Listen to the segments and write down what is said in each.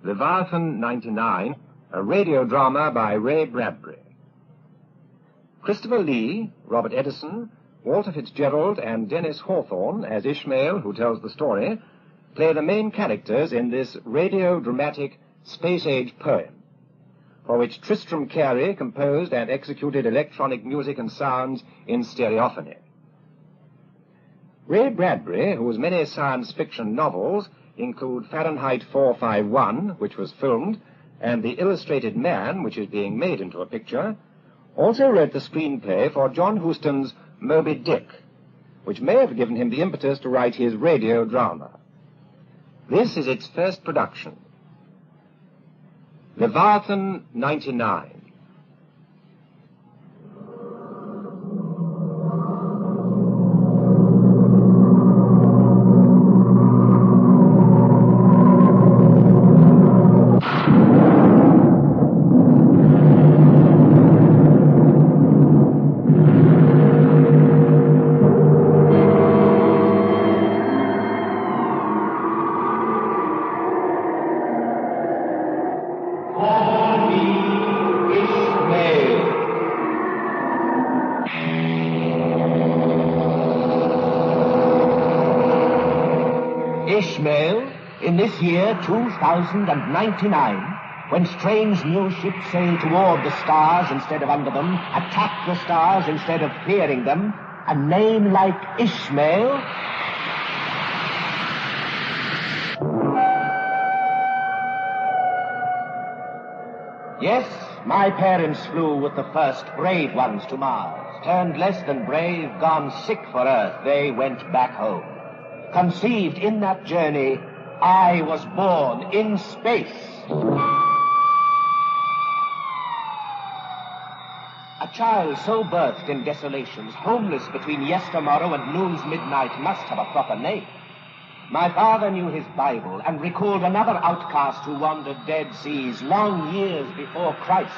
Leviathan 99, a radio drama by Ray Bradbury. Christopher Lee, Robert Edison, Walter Fitzgerald, and Dennis Hawthorne, as Ishmael, who tells the story, play the main characters in this radio-dramatic space-age poem, for which Tristram Cary composed and executed electronic music and sounds in stereophony. Ray Bradbury, whose many science fiction novels include Fahrenheit 451, which was filmed, and The Illustrated Man, which is being made into a picture, also wrote the screenplay for John Huston's Moby Dick, which may have given him the impetus to write his radio drama. This is its first production. Leviathan 99. Ishmael, in this year 2099, when strange new ships sail toward the stars instead of under them, attack the stars instead of fearing them, a name like Ishmael Yes, my parents flew with the first brave ones to Mars. Turned less than brave, gone sick for Earth, they went back home. Conceived in that journey, I was born in space. A child so birthed in desolations, homeless between yestermorrow and noon's midnight, must have a proper name. My father knew his Bible and recalled another outcast who wandered dead seas long years before Christ.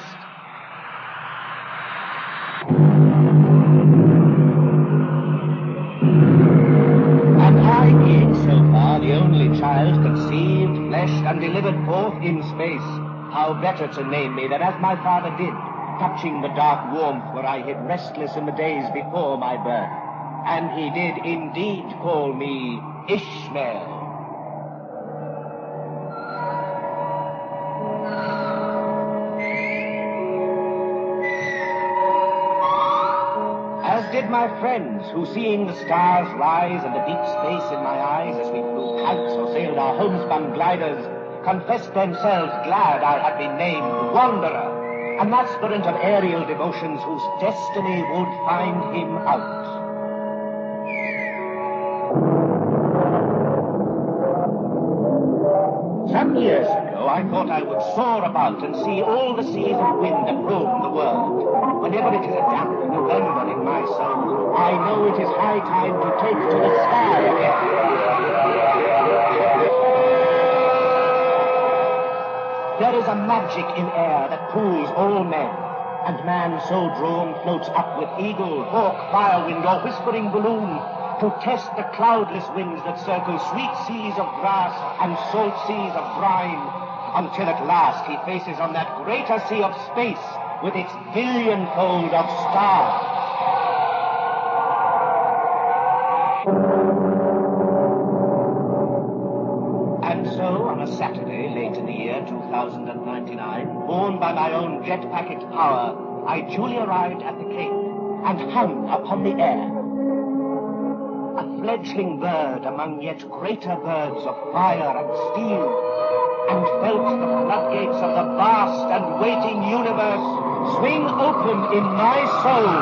And I, being so far the only child conceived, fleshed, and delivered forth in space, how better to name me than as my father did, touching the dark warmth where I hid restless in the days before my birth. And he did indeed call me Ishmael. As did my friends, who seeing the stars rise and the deep space in my eyes as we flew kites or sailed our homespun gliders, confessed themselves glad I had been named Wanderer, an aspirant of aerial devotions whose destiny would find him out. Some years ago, I thought I would soar about and see all the seas of wind that roam the world. Whenever it is a damp November in my soul, I know it is high time to take to the sky again. There is a magic in air that cools all men, and man so drawn floats up with eagle, hawk, firewind, or whispering balloon, to test the cloudless winds that circle sweet seas of grass and salt seas of brine, until at last he faces on that greater sea of space with its billionfold of stars. And so, on a Saturday late in the year 2099, borne by my own jet packet power, I duly arrived at the Cape and hung upon the air. A fledgling bird among yet greater birds of fire and steel, and felt the floodgates of the vast and waiting universe swing open in my soul.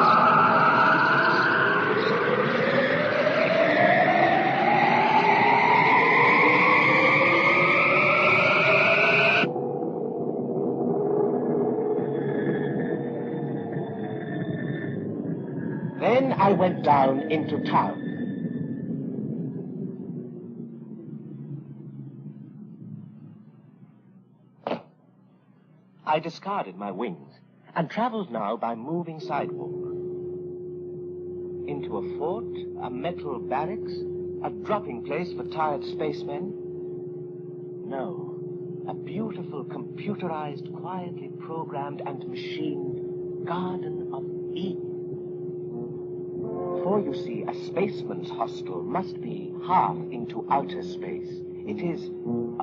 Then I went down into town. I discarded my wings and traveled now by moving sidewalk. Into a fort, a metal barracks, a dropping place for tired spacemen. No, a beautiful beautiful, computerized, quietly programmed and machined Garden of Eden. For, you see, a spaceman's hostel must be half into outer space. It is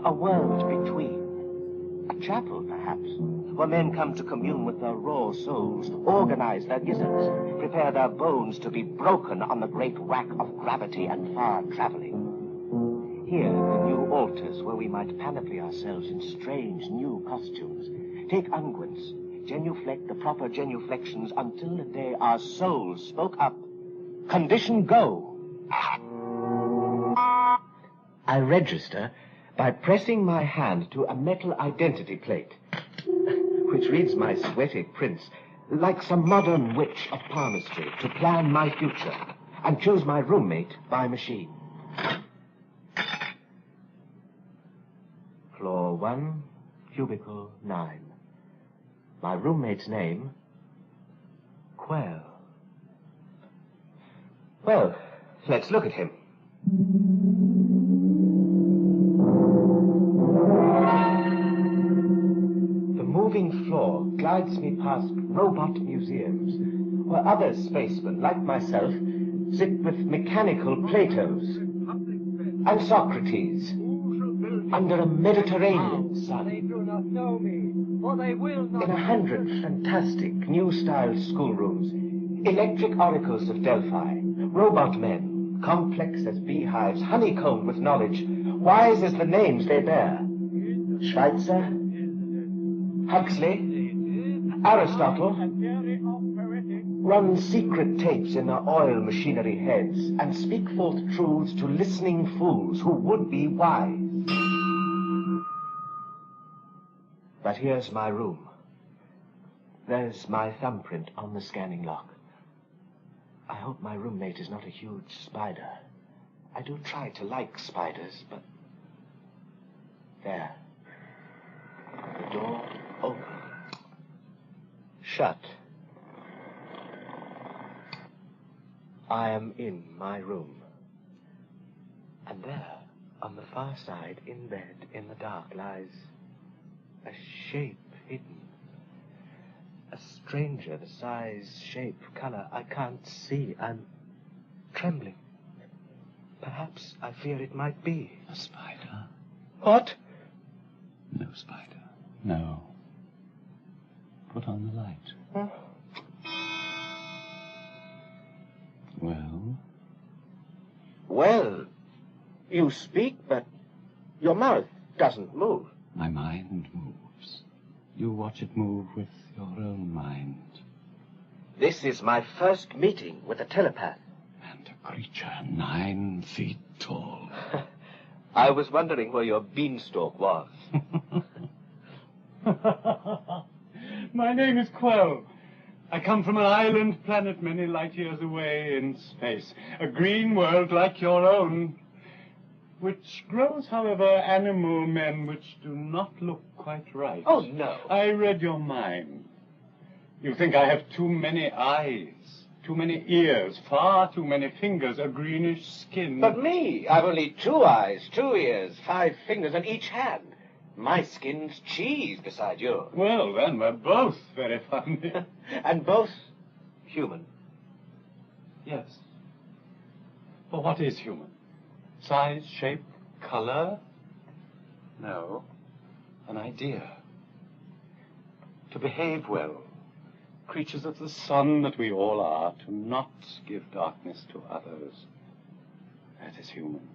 a world between. A chapel, perhaps, where men come to commune with their raw souls, organize their gizzards, prepare their bones to be broken on the great rack of gravity and far traveling. Here, the new altars where we might panoply ourselves in strange new costumes, take unguents, genuflect the proper genuflections until the day our souls spoke up. Condition go. I register by pressing my hand to a metal identity plate, which reads my sweaty prints like some modern witch of palmistry to plan my future and choose my roommate by machine. Floor 1, cubicle 9. My roommate's name, Quell. Well, let's look at him. The moving floor glides me past robot museums, where other spacemen, like myself, sit with mechanical Platos and Socrates under a Mediterranean sun. They do not know me, or they will not. In 100 fantastic new-styled schoolrooms, electric oracles of Delphi, robot men, complex as beehives, honeycombed with knowledge, wise as the names they bear. Schweitzer, Huxley, Aristotle, run secret tapes in their oil machinery heads and speak forth truths to listening fools who would be wise. But here's my room. There's my thumbprint on the scanning lock. I hope my roommate is not a huge spider. I do try to like spiders, but... There. The door open. Shut. I am in my room. And there, on the far side, in bed, in the dark, lies a shape hidden. A stranger, the size, shape, color, I can't see. I'm trembling. Perhaps I fear it might be. A spider? What? No spider. No. Put on the light. Huh? Well? Well, you speak, but your mouth doesn't move. My mind moves. You watch it move with your own mind. This is my first meeting with a telepath. And a creature 9 feet tall. I was wondering where your beanstalk was. My name is Quell. I come from an island planet many light years away in space. A green world like your own, which grows, however, animal men which do not look quite right. Oh, no. I read your mind. You think I have too many eyes, too many ears, far too many fingers, a greenish skin. But me, I've only 2 eyes, 2 ears, 5 fingers on each hand. My skin's cheese beside yours. Well, then, we're both very funny. And both human. Yes. Well, what is human? Size, shape, color? No. An idea. To behave well. Creatures of the sun that we all are, to not give darkness to others. That is human.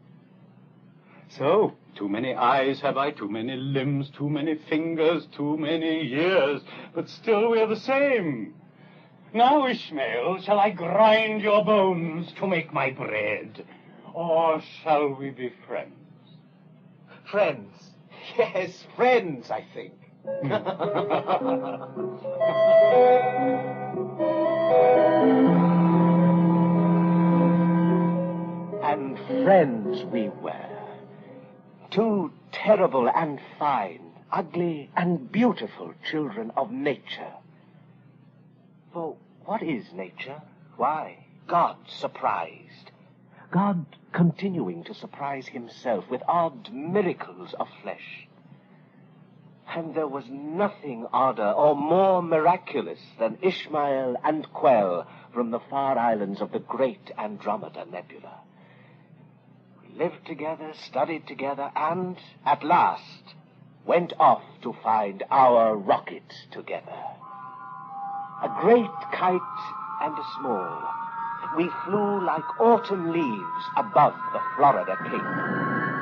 So, too many eyes have I, too many limbs, too many fingers, too many years, but still we're the same. Now, Ishmael, shall I grind your bones to make my bread? Or shall we be friends? Friends. Yes, friends, I think. And friends we were. 2 terrible and fine, ugly and beautiful children of nature. For what is nature? Why, God surprised. God continuing to surprise himself with odd miracles of flesh. And there was nothing odder or more miraculous than Ishmael and Quell from the far islands of the great Andromeda Nebula. We lived together, studied together, and, at last, went off to find our rocket together. A great kite and a small, we flew like autumn leaves above the Florida Cape.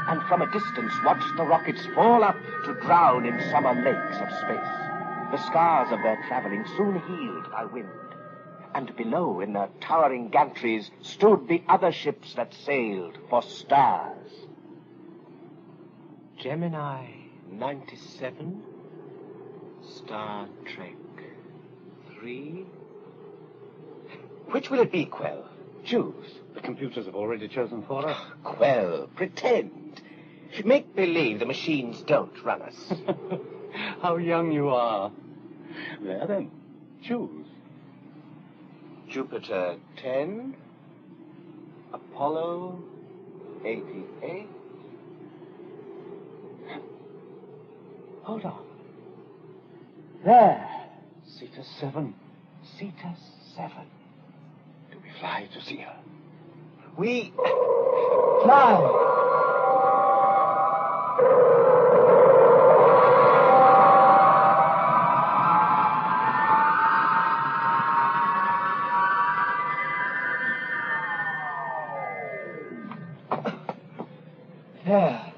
And from a distance watched the rockets fall up to drown in summer lakes of space. The scars of their traveling soon healed by wind. And below, in their towering gantries, stood the other ships that sailed for stars. Gemini 97, Star Trek 3. Which will it be, Quell? Choose. The computers have already chosen for us. Quell, pretend. Make believe the machines don't run us. How young you are. There then, choose. Jupiter 10, Apollo 88. Hold on. There. Cetus 7. Cetus 7. Do we fly to see her? We fly. There.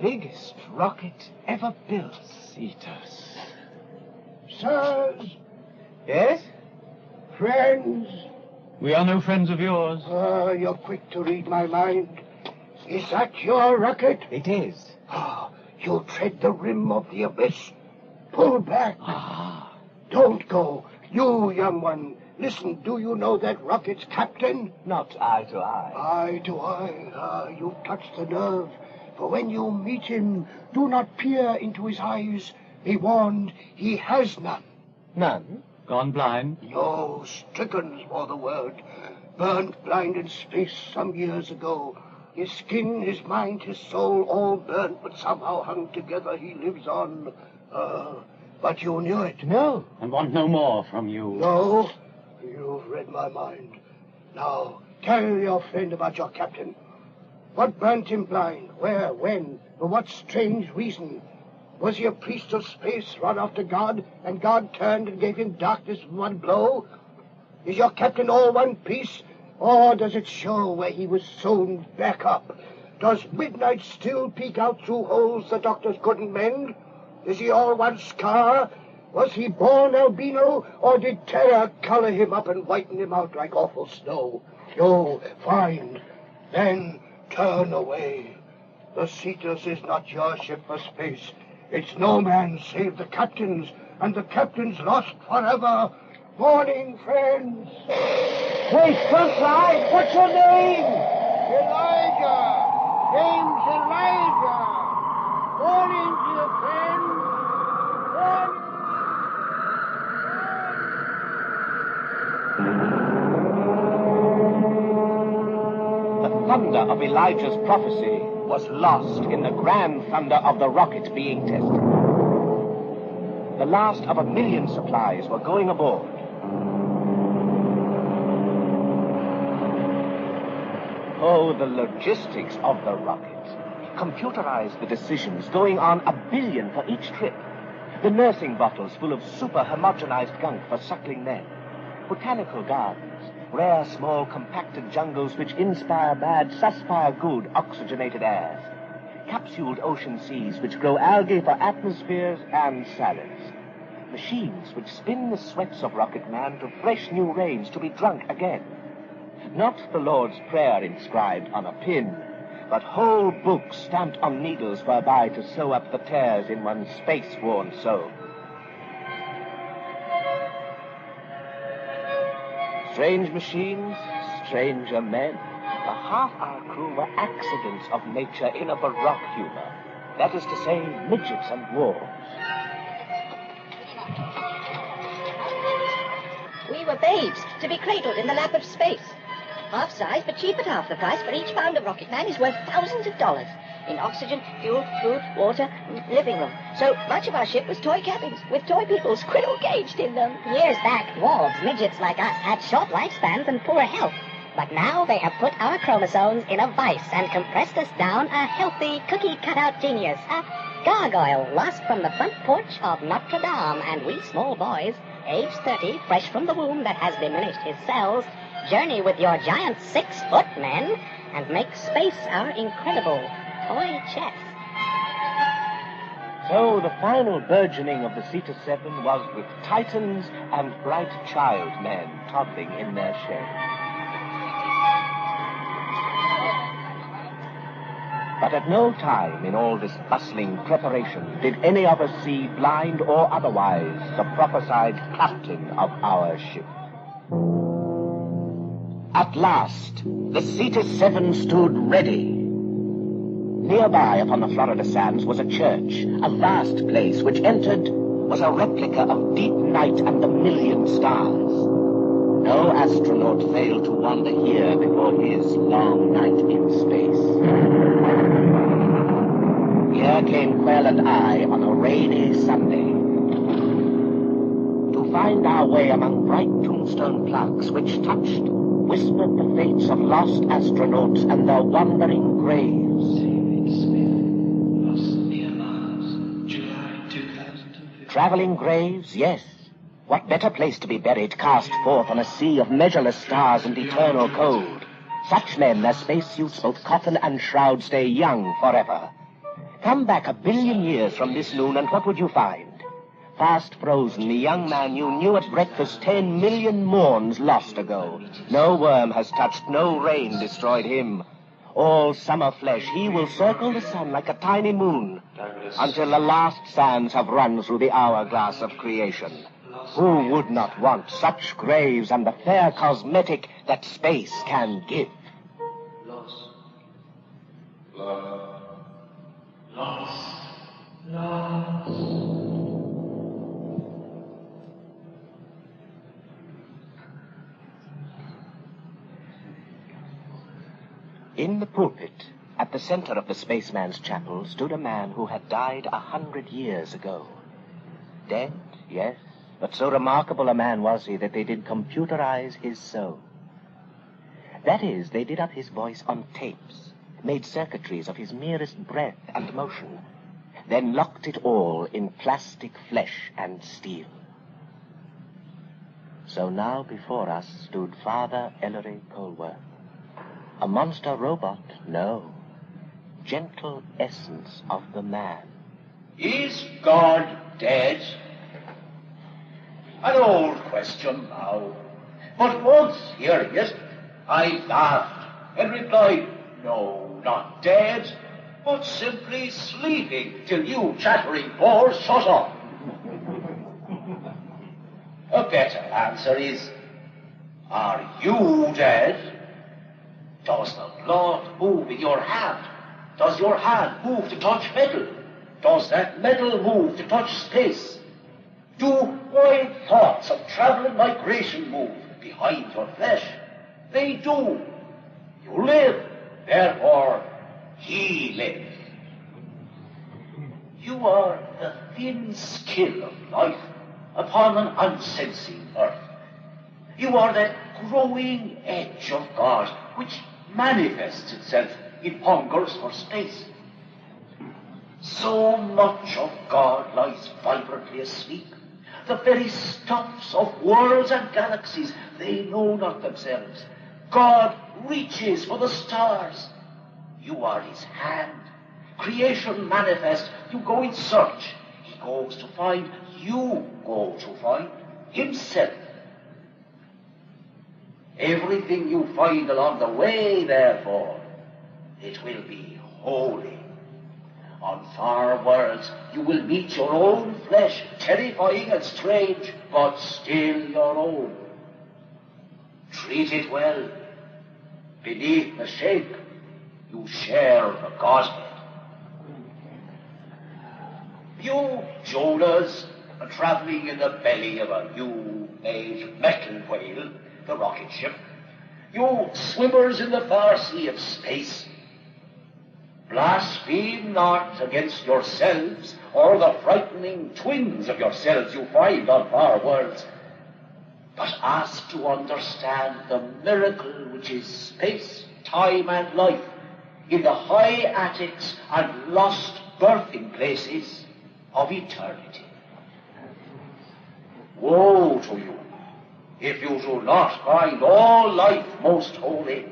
Biggest rocket ever built. Cetus. Sirs, Yes? friends, We are no friends of yours. you're quick to read my mind. Is that your rocket? It is. You tread the rim of the abyss. Pull back. Ah. Don't go. You, young one, listen, do you know that rocket's captain? Not eye to eye. Eye to eye. You touch the nerve. For when you meet him, do not peer into his eyes. Be warned, he has none. None? Gone blind? No, stricken's more the word. Burnt blind in space some years ago. His skin, his mind, his soul, all burnt, but somehow hung together. He lives on. But you knew it. No. And want no more from you. No, you've read my mind. Now, tell your friend about your captain. What burnt him blind? Where? When? For what strange reason? Was he a priest of space, run after God, and God turned and gave him darkness with one blow? Is your captain all one piece, or does it show where he was sewn back up? Does midnight still peek out through holes the doctors couldn't mend? Is he all one scar? Was he born albino, or did terror color him up and whiten him out like awful snow? You find, then turn away. The Cetus is not your ship for space. It's no man save the captain's, and the captain's lost forever. Morning, friends. Wait, don't fly. What's your name? Elijah. Name's Elijah. Morning, dear friends. Morning. The thunder of Elijah's prophecy was lost in the grand thunder of the rocket being tested. The last of 1,000,000 supplies were going aboard. Oh, the logistics of the rocket. Computerized the decisions, going on 1 billion for each trip. The nursing bottles full of super homogenized gunk for suckling men. Botanical gardens, rare small compacted jungles which inspire bad, suspire good oxygenated airs. Capsuled ocean seas which grow algae for atmospheres and salads. Machines which spin the sweats of rocket man to fresh new rains to be drunk again. Not the Lord's Prayer inscribed on a pin, but whole books stamped on needles whereby to sew up the tears in one's space-worn soul. Strange machines, stranger men. The half our crew were accidents of nature in a baroque humor. That is to say, midgets and dwarves. We were babes to be cradled in the lap of space. Half size, but cheap at half the price, for each pound of Rocket Man is worth thousands of dollars in oxygen, fuel, food, water, living room. So much of our ship was toy cabins, with toy people squirrel caged in them. Years back, dwarves, midgets like us, had short lifespans and poor health. But now they have put our chromosomes in a vice and compressed us down a healthy, cookie-cutout genius. A gargoyle lost from the front porch of Notre Dame, and we small boys, age 30, fresh from the womb that has diminished his cells, journey with your giant 6-foot men and make space our incredible toy chest. So the final burgeoning of the Cetus-7 was with Titans and bright child men toddling in their shade. But at no time in all this bustling preparation did any of us see, blind or otherwise, the prophesied captain of our ship. At last, the Cetus-7 stood ready. Nearby upon the Florida sands was a church, a vast place which entered was a replica of deep night and the million stars. No astronaut failed to wander here before his long night in space. Here came Quell and I on a rainy Sunday to find our way among bright tombstone plaques which touched, whispered the fates of lost astronauts and their wandering graves. Traveling graves, yes. What better place to be buried cast forth on a sea of measureless stars and eternal cold? Such men, their spacesuits, both coffin and shroud, stay young forever. Come back 1 billion years from this noon, and what would you find? Fast frozen, the young man you knew at breakfast 10 million morns lost ago. No worm has touched, no rain destroyed him. All summer flesh, he will circle the sun like a tiny moon until the last sands have run through the hourglass of creation. Who would not want such graves and the fair cosmetic that space can give? In the pulpit, at the center of the spaceman's chapel, stood a man who had died 100 years ago. Dead, yes, but so remarkable a man was he that they did computerize his soul. That is, they did up his voice on tapes, made circuitries of his merest breath and motion, then locked it all in plastic flesh and steel. So now before us stood Father Ellery Polwarth. A monster robot, no. Gentle essence of the man. Is God dead? An old question now. But once hearing it, I laughed and replied, no, not dead, but simply sleeping till you chattering bores shut up. A better answer is, are you dead? Does the blood move in your hand? Does your hand move to touch metal? Does that metal move to touch space? Do wild thoughts of travel and migration move behind your flesh? They do. You live, therefore he lives. You are the thin skin of life upon an unsensing earth. You are that growing edge of God which manifests itself in hungers for space. So much of God lies vibrantly asleep. The very stuffs of worlds and galaxies, they know not themselves. God reaches for the stars. You are his hand. Creation manifest. You go in search. He goes to find. You go to find himself. Everything you find along the way, therefore, it will be holy. On far worlds, you will meet your own flesh, terrifying and strange, but still your own. Treat it well. Beneath the shape, you share the Godhead. You Jonahs are traveling in the belly of a new-made metal whale, the rocket ship. You swimmers in the far sea of space, blaspheme not against yourselves or the frightening twins of yourselves you find on far worlds, but ask to understand the miracle which is space, time, and life in the high attics and lost birthing places of eternity. Woe to you if you do not find all life most holy.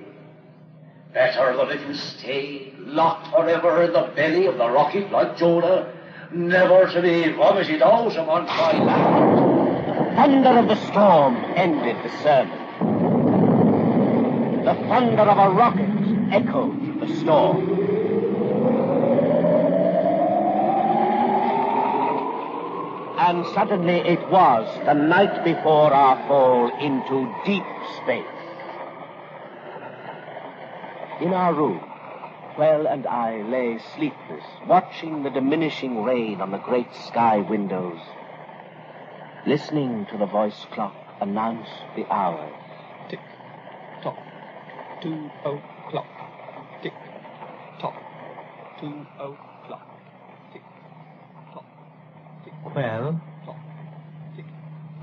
Better than if you stay locked forever in the belly of the rocket like Jonah, never to be vomited out among dry land. The thunder of the storm ended the sermon. The thunder of a rocket echoed the storm. And suddenly it was the night before our fall into deep space. In our room, Quell and I lay sleepless, watching the diminishing rain on the great sky windows, listening to the voice clock announce the hours. Tick, tock, 2 o'clock. Tick, tock, 2 o'clock. Tick, tock, tick. Quell, Tock, tick.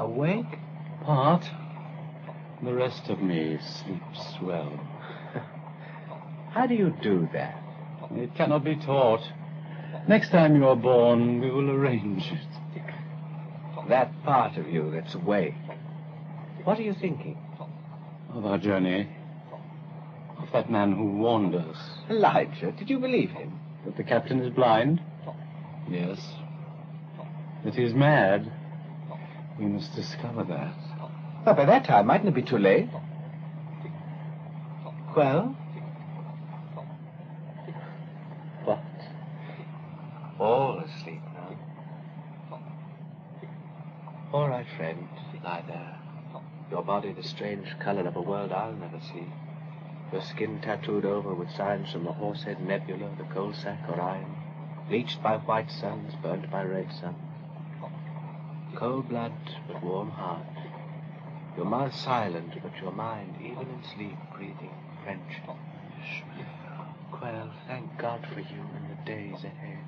awake? Part. The rest of me sleeps well. How do you do that? It cannot be taught. Next time you are born, we will arrange it. Tick, That part of you that's awake. What are you thinking? of our journey, of that man who warned us. Elijah, did you believe him? That the captain is blind? Yes. That he is mad? We must discover that. But by that time, mightn't it be too late? Well? What? All asleep now. All right, friend. Lie there. Your body the strange color of a world I'll never see. Your skin tattooed over with signs from the Horsehead Nebula, the Coal Sack Orion, bleached by white suns, burnt by red suns. Cold blood, but warm heart. Your mouth silent, but your mind, even in sleep, breathing friendship. Quell, thank God for you in the days ahead.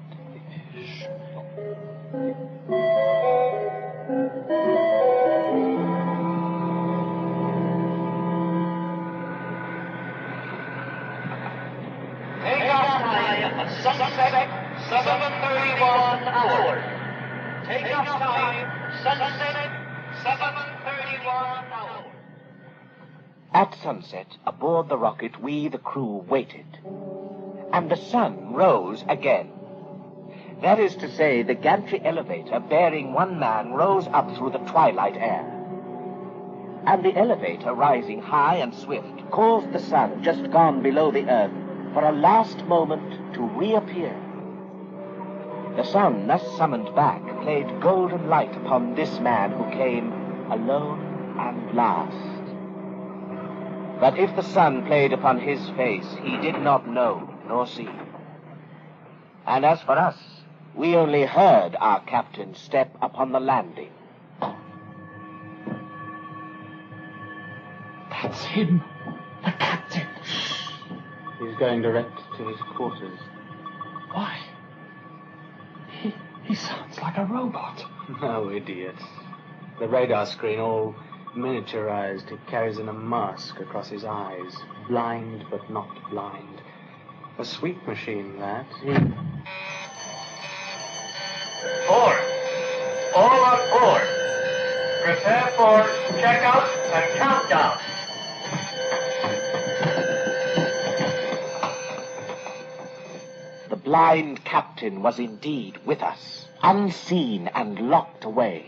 Take off time at sunset, 7:31 hours. Take off time, sunset, 7:31 hours. At sunset, aboard the rocket, we, the crew, waited. And the sun rose again. That is to say, the gantry elevator bearing one man rose up through the twilight air. And the elevator, rising high and swift, caused the sun, just gone below the earth, for a last moment to reappear. The sun, thus summoned back, played golden light upon this man who came alone and last. But if the sun played upon his face, he did not know nor see. And as for us, we only heard our captain step upon the landing. That's him, the captain. He's going direct to his quarters. Why? He sounds like a robot. No, idiot. The radar screen all miniaturized. He carries in a mask across his eyes. Blind, but not blind. A sweet machine, that. Board. All on board. Prepare for checkout and countdown. The blind captain was indeed with us, unseen and locked away.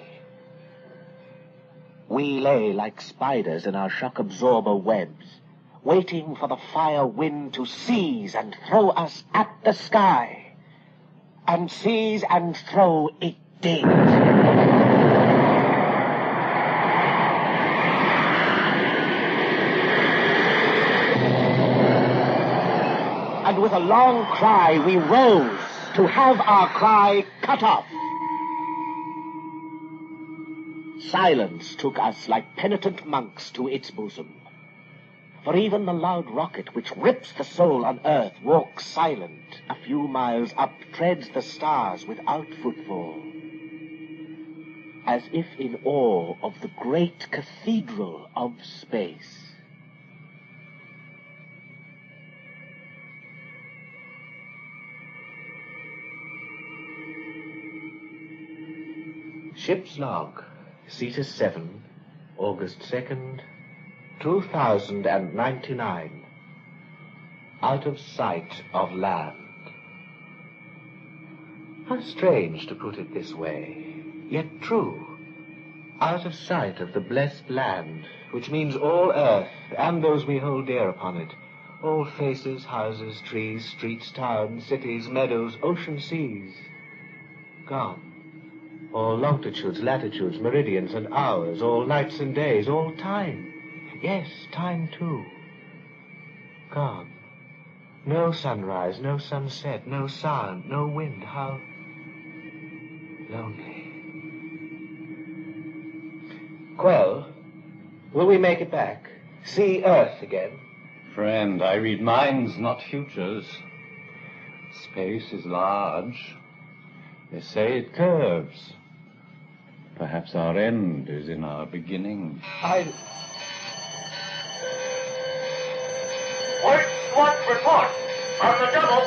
We lay like spiders in our shock absorber webs, waiting for the fire wind to seize and throw us at the sky. And seize and throw it did. And with a long cry, we rose to have our cry cut off. Silence took us like penitent monks to its bosom. For even the loud rocket which rips the soul on earth walks silent, a few miles up, treads the stars without footfall, as if in awe of the great cathedral of space. Ship's log, Cetus 7, August 2nd, 2099. Out of sight of land. How strange to put it this way, yet true. Out of sight of the blessed land, which means all earth and those we hold dear upon it. All faces, houses, trees, streets, towns, cities, meadows, ocean, seas. Gone. All longitudes, latitudes, meridians, and hours, all nights and days, all time. Yes, time too. Gone. No sunrise, no sunset, no sound, no wind. How lonely. Quell, will we make it back? See Earth again? Friend, I read minds, not futures. Space is large. They say it curves. Perhaps our end is in our beginning. Work SWAT report on the double.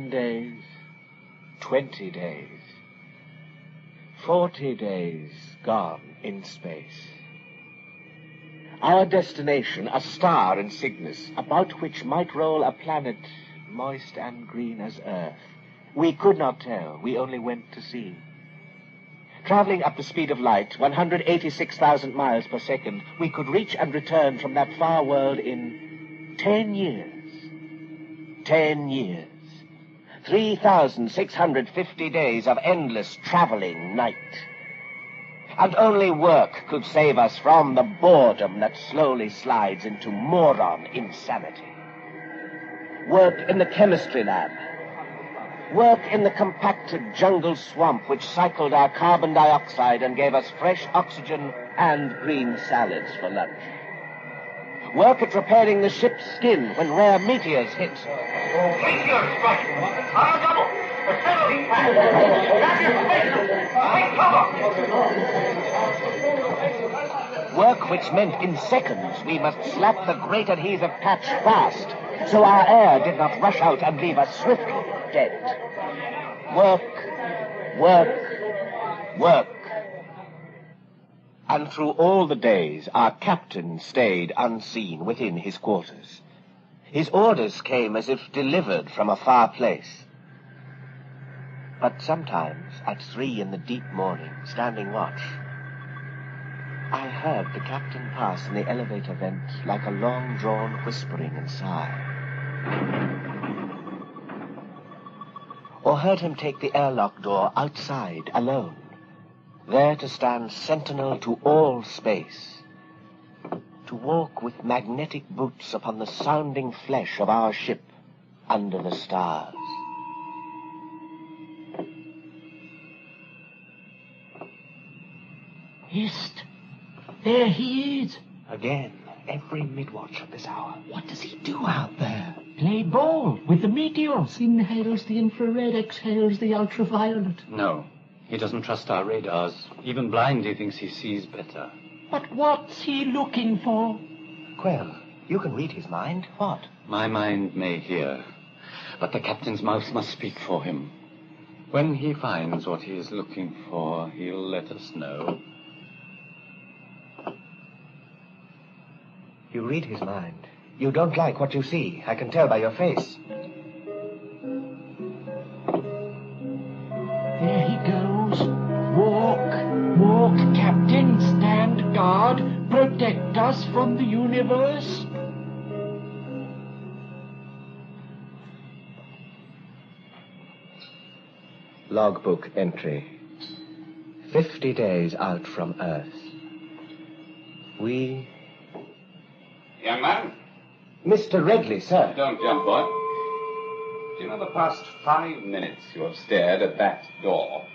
Days, 20 days, 40 days gone in space. Our destination, a star in Cygnus, about which might roll a planet moist and green as Earth. We could not tell, we only went to see. Traveling at the speed of light, 186,000 miles per second, we could reach and return from that far world in 10 years. 10 years. 3,650 days of endless traveling night. And only work could save us from the boredom that slowly slides into moron insanity. Work in the chemistry lab. Work in the compacted jungle swamp which cycled our carbon dioxide and gave us fresh oxygen and green salads for lunch. Work at repairing the ship's skin when rare meteors hit. Meteor strike. On a double. The penalty pass. Grab your spaceman. Take cover. Work which meant in seconds we must slap the great adhesive patch fast, so our air did not rush out and leave us swiftly dead. Work, work, work. And through all the days, our captain stayed unseen within his quarters. His orders came as if delivered from a far place. But sometimes, at 3 in the deep morning, standing watch, I heard the captain pass in the elevator vent like a long-drawn whispering and sigh. Or heard him take the airlock door outside alone, there to stand sentinel to all space, to walk with magnetic boots upon the sounding flesh of our ship under the stars. Hist! There he is. Again, every mid-watch at this hour. What does he do out there? Play ball with the meteors. Inhales the infrared, exhales the ultraviolet. No, he doesn't trust our radars. Even blind, he thinks he sees better. But what's he looking for? Quell, you can read his mind. What? My mind may hear, but the captain's mouth must speak for him. When he finds what he is looking for, he'll let us know. You read his mind. You don't like what you see. I can tell by your face. There he goes. Walk, walk, Captain. Stand guard. Protect us from the universe. Logbook entry. 50 days out from Earth. We... Young man, Mr. Redley, sir. Don't jump, boy. Do you know the past 5 minutes you have stared at that door?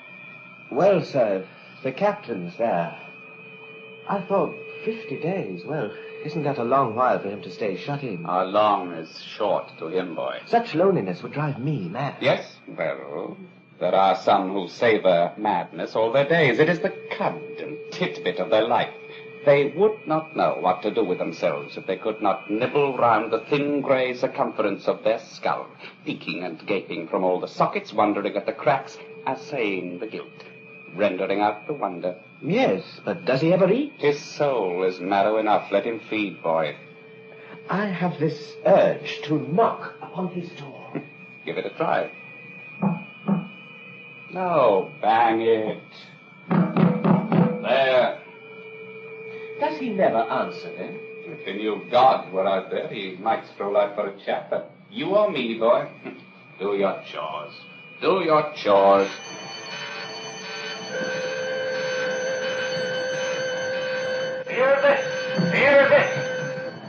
Well, sir, the captain's there. I thought 50 days. Well, isn't that a long while for him to stay shut in? How long is short to him, boy? Such loneliness would drive me mad. Yes, well, there are some who savor madness all their days. It is the cud and titbit of their life. They would not know what to do with themselves if they could not nibble round the thin grey circumference of their skull, peeking and gaping from all the sockets, wondering at the cracks, assaying the gilt, rendering out the wonder. Yes, but does he ever eat? His soul is marrow enough. Let him feed, boy. I have this urge to knock upon his door. Give it a try. No, bang it. There. Does he never answer, then? If he knew God were out there, he might stroll out for a chat. But you or me, boy, do your chores. Do your chores. Hear this! Hear this!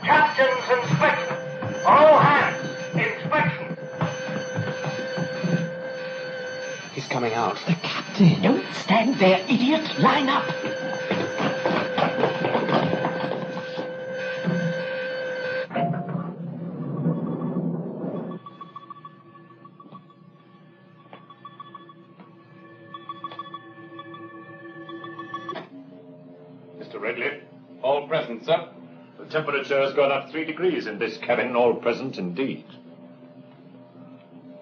Captain's inspection! All hands! Inspection! He's coming out. The captain! Don't stand there, idiot! Line up! Mr. Redley, All present, sir. the temperature has gone up 3 degrees in this cabin, all present indeed.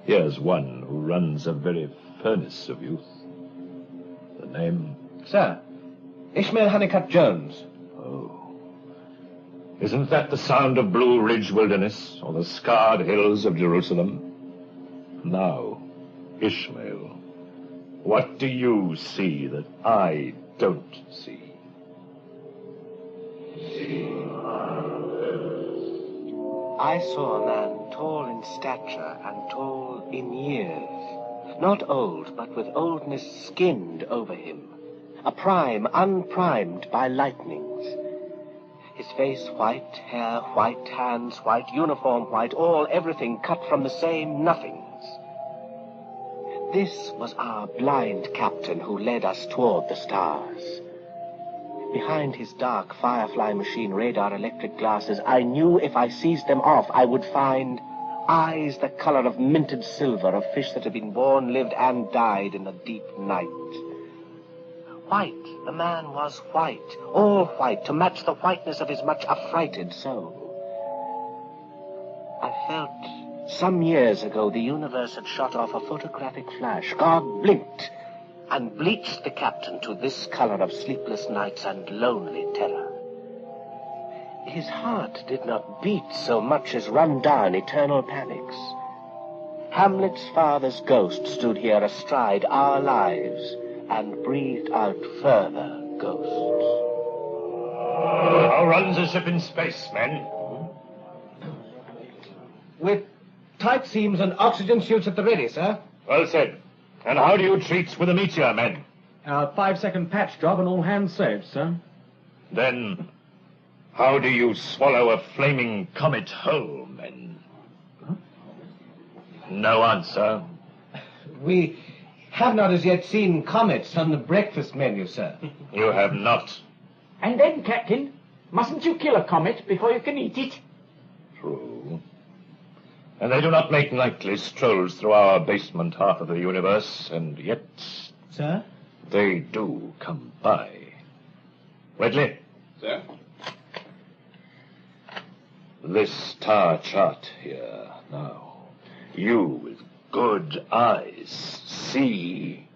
Here's one who runs a very furnace of youth. The name? Sir, Ishmael Honeycutt Jones. Oh. Isn't that the sound of Blue Ridge Wilderness, or the scarred hills of Jerusalem? Now, Ishmael, what do you see that I don't see? I saw a man tall in stature and tall in years. Not old, but with oldness skinned over him. A prime unprimed by lightnings. His face white, hair white, hands white, uniform white, all everything cut from the same nothings. This was our blind captain who led us toward the stars. Behind his dark Firefly machine radar electric glasses, I knew if I seized them off, I would find eyes the color of minted silver of fish that had been born, lived, and died in the deep night. White, the man was white, all white, to match the whiteness of his much affrighted soul. I felt some years ago the universe had shot off a photographic flash. God blinked and bleached the captain to this color of sleepless nights and lonely terror. His heart did not beat so much as run down eternal panics. Hamlet's father's ghost stood here astride our lives and breathed out further ghosts. How runs a ship in space, men? With tight seams and oxygen suits at the ready, sir. Well said. And how do you treat with a meteor, men? 5-second patch job and all hands saved, sir. Then, how do you swallow a flaming comet whole, men? Huh? No answer. We have not as yet seen comets on the breakfast menu, sir. You have not. And then, Captain, mustn't you kill a comet before you can eat it? True. And they do not make nightly strolls through our basement half of the universe, and yet... Sir? They do come by. Redley? Sir? This star chart here, now. You, with good eyes, see...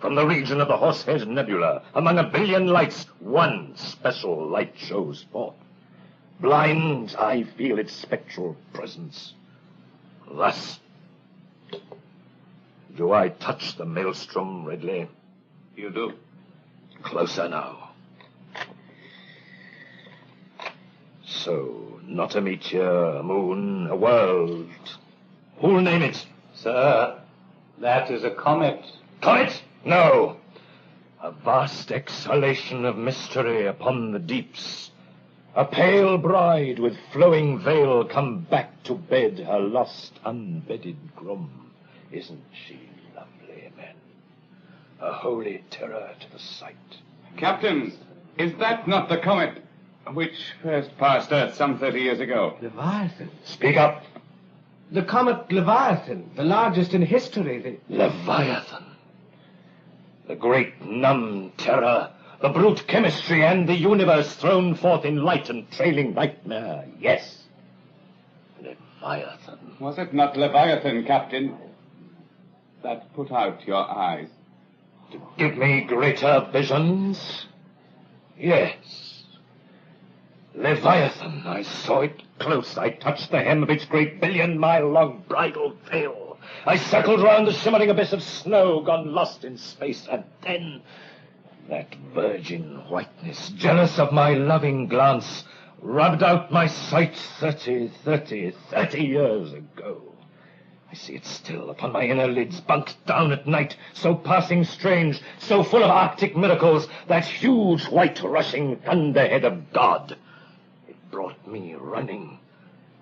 From the region of the Horsehead Nebula, among a billion lights, one special light shows forth. Blind, I feel its spectral presence. Thus. Do I touch the maelstrom, Redley? You do. Closer now. So, not a meteor, a moon, a world. Who'll name it? Sir, that is a comet. Comet? No. A vast exhalation of mystery upon the deeps. A pale bride with flowing veil come back to bed her lost unbedded groom. Isn't she lovely, men? A holy terror to the sight. Captain, is that not the comet which first passed Earth some 30 years ago? Leviathan. Speak up. The comet Leviathan, the largest in history. Leviathan. The great numb terror, the brute chemistry and the universe thrown forth in light and trailing nightmare. Yes. Leviathan. Was it not Leviathan, Captain, that put out your eyes? To give me greater visions? Yes. Leviathan, I saw it close. I touched the hem of its great 1,000,000-mile-long bridal veil. I circled round the shimmering abyss of snow, gone lost in space, and then that virgin whiteness, jealous of my loving glance, rubbed out my sight 30 years ago. I see it still upon my inner lids, bunked down at night, so passing strange, so full of arctic miracles, that huge white rushing thunderhead of God. It brought me running.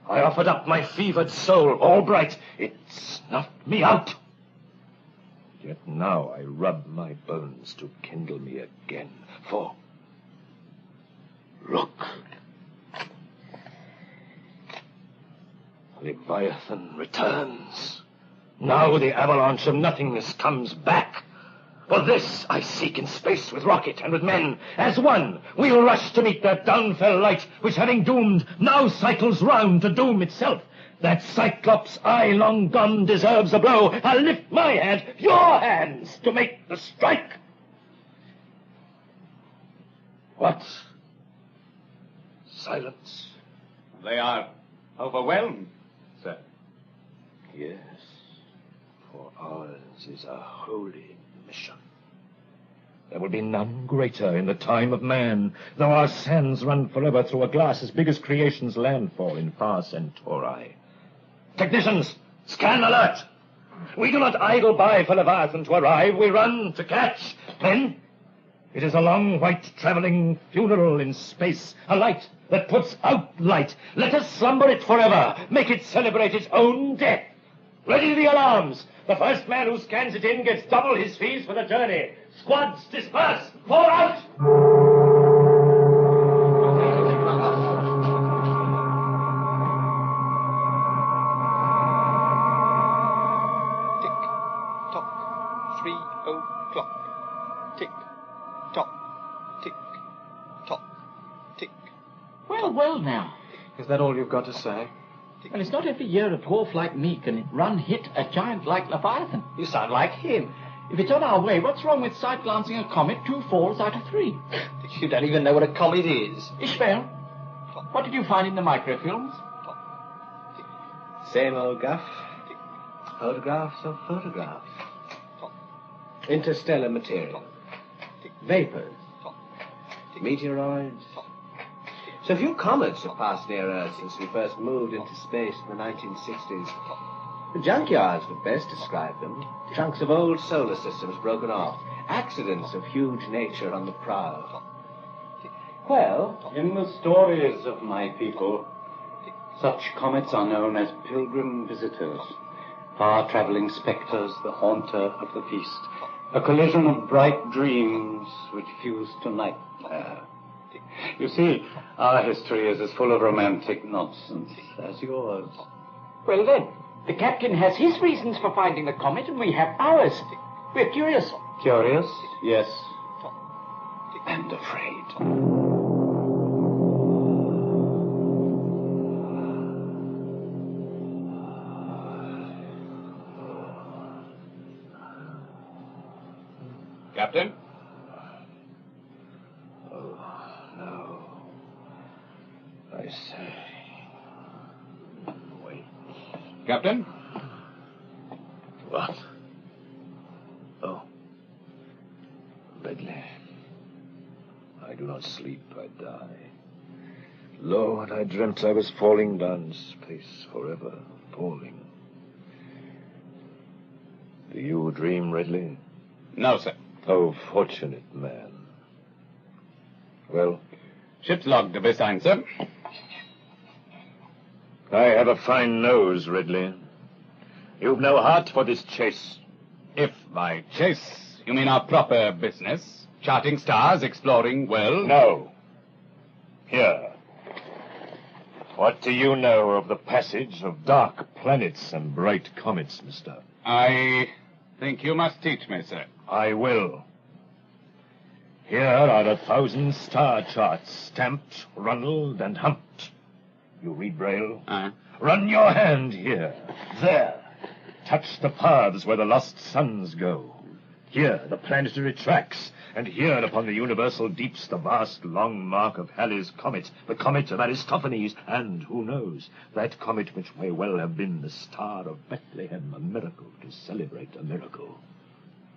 I offered up my fevered soul, all bright. It snuffed me out. Yet now I rub my bones to kindle me again, for look. Leviathan returns. Now the avalanche of nothingness comes back. For this I seek in space with rocket and with men. As one, we'll rush to meet that downfell light, which having doomed, now cycles round to doom itself. That Cyclops' eye long gone deserves a blow. I'll lift my hand, your hands, to make the strike. What? Silence. They are overwhelmed, sir. Yes, for ours is a holy mission. There will be none greater in the time of man, though our sands run forever through a glass as big as creation's landfall in far Centauri. Technicians, scan alert! We do not idle by for Leviathan to arrive. We run to catch. Men, it is a long white traveling funeral in space, a light that puts out light. Let us slumber it forever, make it celebrate its own death. Ready the alarms. The first man who scans it in gets double his fees for the journey. Squads, disperse! Fall out! Tick-tock, 3 o'clock. Tick-tock, tick-tock, tick. Well, well now. Is that all you've got to say? Well, it's not every year a dwarf like me can run hit a giant like Leviathan. You sound like him. If it's on our way, what's wrong with sight-glancing a comet 2 falls out of 3? You don't even know what a comet is. Ishmael, what did you find in the microfilms? Same old guff. Photographs of photographs. Interstellar material. Vapors. Meteoroids. So few comets have passed near Earth since we first moved into space in the 1960s. The junkyards would best describe them. Chunks of old solar systems broken off. Accidents of huge nature on the prowl. Well, in the stories of my people, such comets are known as pilgrim visitors, far-traveling spectres, the haunter of the feast, a collision of bright dreams which fuse to nightmare. You see, our history is as full of romantic nonsense as yours. Well then, the captain has his reasons for finding the comet and we have ours. We're curious. Curious? Yes. And afraid. Captain? I say. Wait. Captain? What? Oh. Bedley. I do not sleep, I die. Lord, I dreamt I was falling down space forever, falling. Do you dream, Ridley? No, sir. Oh, fortunate man. Well, Ship's log to be signed, sir. I have a fine nose, Ridley. You've no heart for this chase. If by chase you mean our proper business, charting stars, exploring worlds... No. Here. What do you know of the passage of dark planets and bright comets, mister? I think you must teach me, sir. I will. Here are 1,000 star charts, stamped, runneled, and humped. You read Braille? Run your hand here, there. Touch the paths where the lost suns go. Here, the planetary tracks, and here upon the universal deeps the vast long mark of Halley's comet, the comet of Aristophanes, and, who knows, that comet which may well have been the star of Bethlehem, a miracle to celebrate a miracle.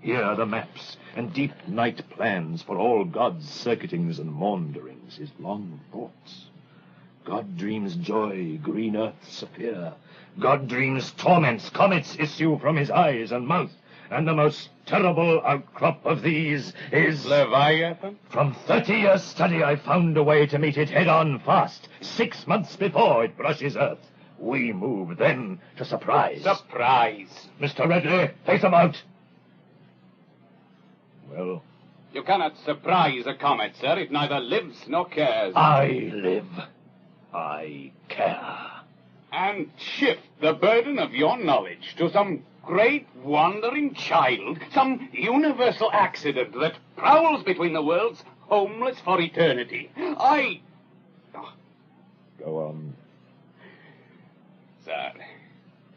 Here are the maps and deep night plans for all God's circuitings and maunderings, his long thoughts. God dreams joy, green earths appear. God dreams torments, comets issue from his eyes and mouth. And the most terrible outcrop of these is... Leviathan? From 30 years' study, I found a way to meet it head-on fast, 6 months before it brushes Earth. We move then to surprise. Surprise? Mr. Ridley, face him out. Well? You cannot surprise a comet, sir. It neither lives nor cares. I live. I care. And shift the burden of your knowledge to some great wandering child, some universal accident that prowls between the worlds, homeless for eternity. Go on. Sir,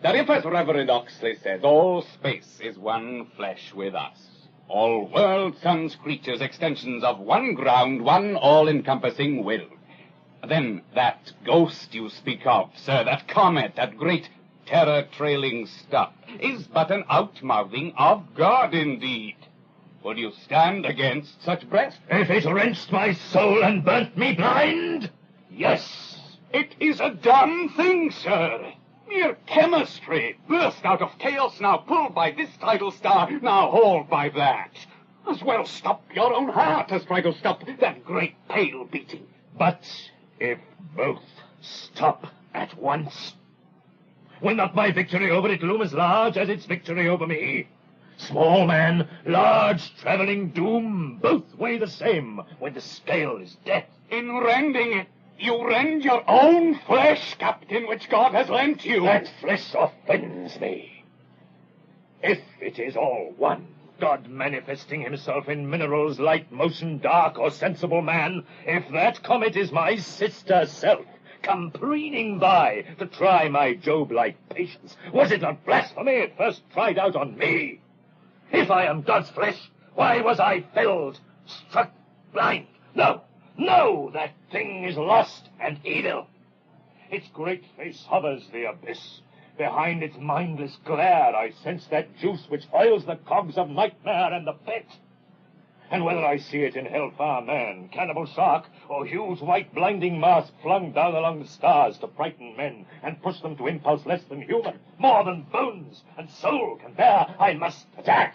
that if, as Reverend Oxley says, all space is one flesh with us, all worlds, suns, creatures, extensions of one ground, one all-encompassing will, then that ghost you speak of, sir, that comet, that great terror-trailing stuff, is but an outmouthing of God indeed. Would you stand against such breast? If it wrenched my soul and burnt me blind, yes. It is a dumb thing, sir. Mere chemistry, burst out of chaos, now pulled by this tidal star, now hauled by that. As well stop your own heart as try to stop that great pale beating. But if both stop at once, will not my victory over it loom as large as its victory over me? Small man, large traveling doom, both weigh the same when the scale is death. In rending it, you rend your own flesh, Captain, which God has lent you. That flesh offends me. If it is all one, God manifesting himself in minerals, light, motion, dark, or sensible man, if that comet is my sister self, come preening by to try my Job-like patience, was it not blasphemy it first tried out on me? If I am God's flesh, why was I felled, struck blind? No, that thing is lost and evil. Its great face hovers the abyss. Behind its mindless glare I sense that juice which oils the cogs of nightmare and the pit. And whether I see it in hellfire man, cannibal shark, or huge white blinding mask flung down along the stars to frighten men and push them to impulse less than human, more than bones and soul can bear, I must attack.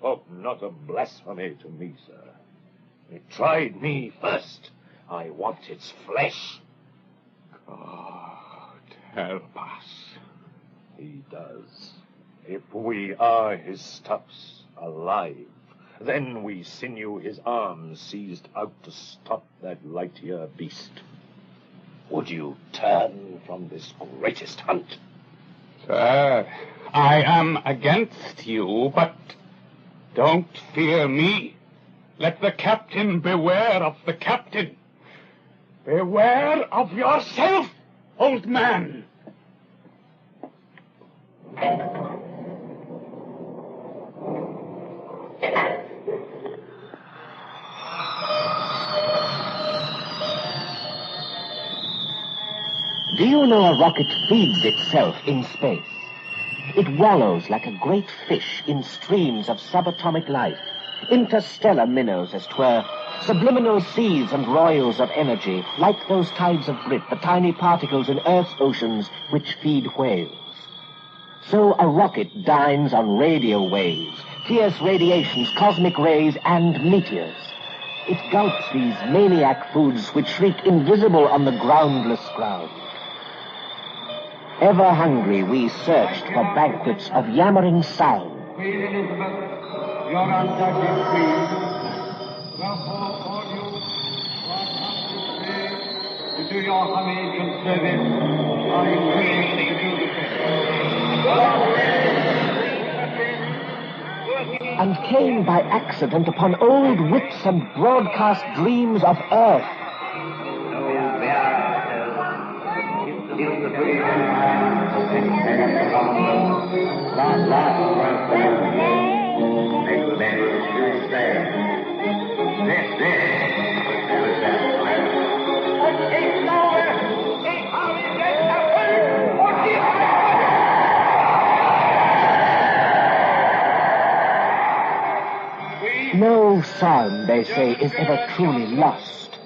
Talk not of blasphemy to me, sir. It tried me first. I want its flesh. God help us. He does. If we are his stuffs, alive, then we sinew his arms seized out to stop that light-year beast. Would you turn from this greatest hunt? Sir, I am against you, but don't fear me. Let the captain beware of the captain. Beware of yourself, old man. Do you know a rocket feeds itself in space? It wallows like a great fish in streams of subatomic life, interstellar minnows as 'twere, subliminal seas and royals of energy, like those tides of grit, the tiny particles in Earth's oceans which feed whales. So a rocket dines on radio waves, fierce radiations, cosmic rays, and meteors. It gulps these maniac foods which shriek invisible on the groundless ground. Ever hungry, we searched for banquets of yammering sound. Queen Elizabeth, your undoubted queen, wherefore all you who are come today to do your homage and service are encouraged to do the same. And came by accident upon old wits and broadcast dreams of earth. No sound, they say, is ever truly lost.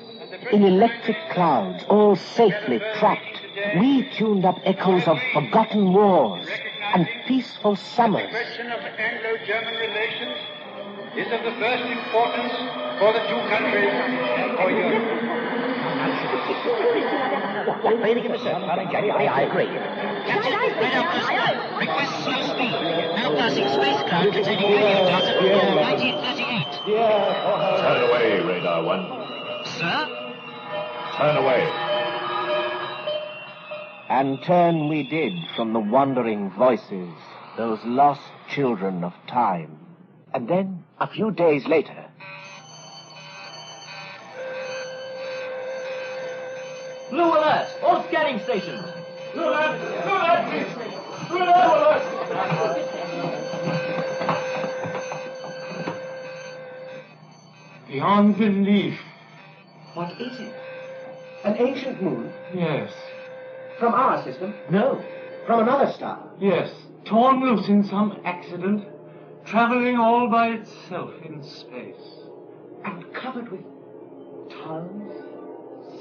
In electric clouds, all safely trapped, we tuned up echoes of forgotten wars and peaceful summers. The question of Anglo-German relations is of the first importance for the two countries and for Europe. I agree. Captain, right up first. Request slow speed. Now passing spacecraft containing radio data from 1938. Turn away, Radar 1. Sir? Turn away. And turn we did from the wandering voices, those lost children of time. And then, a few days later... Blue alert! All scanning stations! Blue alert! Blue alert, please! Blue alert! Beyond belief. What is it? An ancient moon? Yes. From our system? No. From another star? Yes. Torn loose in some accident, traveling all by itself in space. And covered with towns,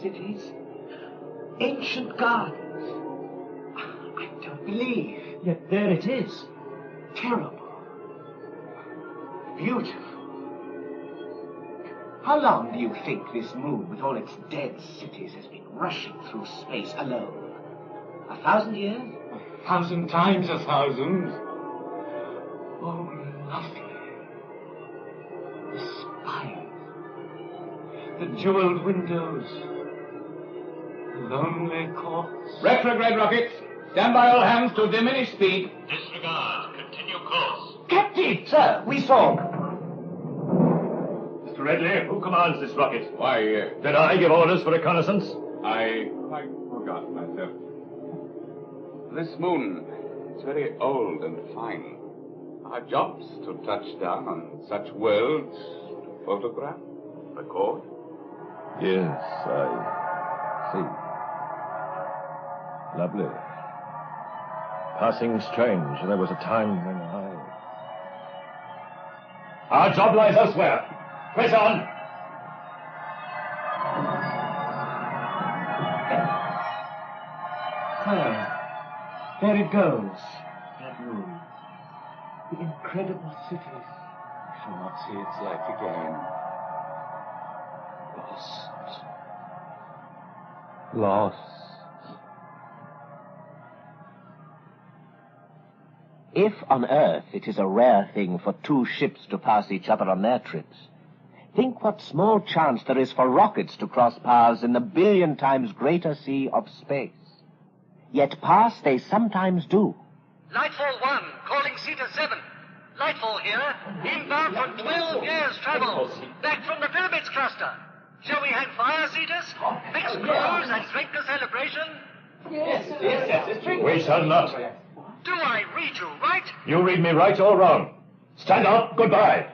cities, ancient gardens. I don't believe. Yet there it is. Terrible. Beautiful. How long do you think this moon, with all its dead cities, has been rushing through space alone? 1,000 years? 1,000 times 1,000. Oh, lovely. The spires, the jeweled windows, the lonely courts. Retrograde rockets, stand by all hands to diminish speed. Disregard. Continue course. Captain! Sir, we saw. Mr. Redley, who commands this rocket? Why, Did I give orders for reconnaissance? I quite forgot myself. This moon is very old and fine. Our job's to touch down on such worlds, to photograph, record. Yes, I see. Lovely. Passing strange. There was a time when Our job lies elsewhere. Press on. Sir, there it goes. That moon. The incredible cities. I shall not see its like again. Lost. If on Earth it is a rare thing for two ships to pass each other on their trips, think what small chance there is for rockets to cross paths in the 1,000,000,000 times greater sea of space. Yet pass they sometimes do. Lightfall 1, calling Cedar 7. Lightfall here, inbound for 12 years' travel, back from the Pyramids cluster. Shall we hang fire, Cetus? Fix crews and drink the celebration? Yes, it's true. We shall not. Do I read you right? You read me right or wrong. Stand up. Goodbye.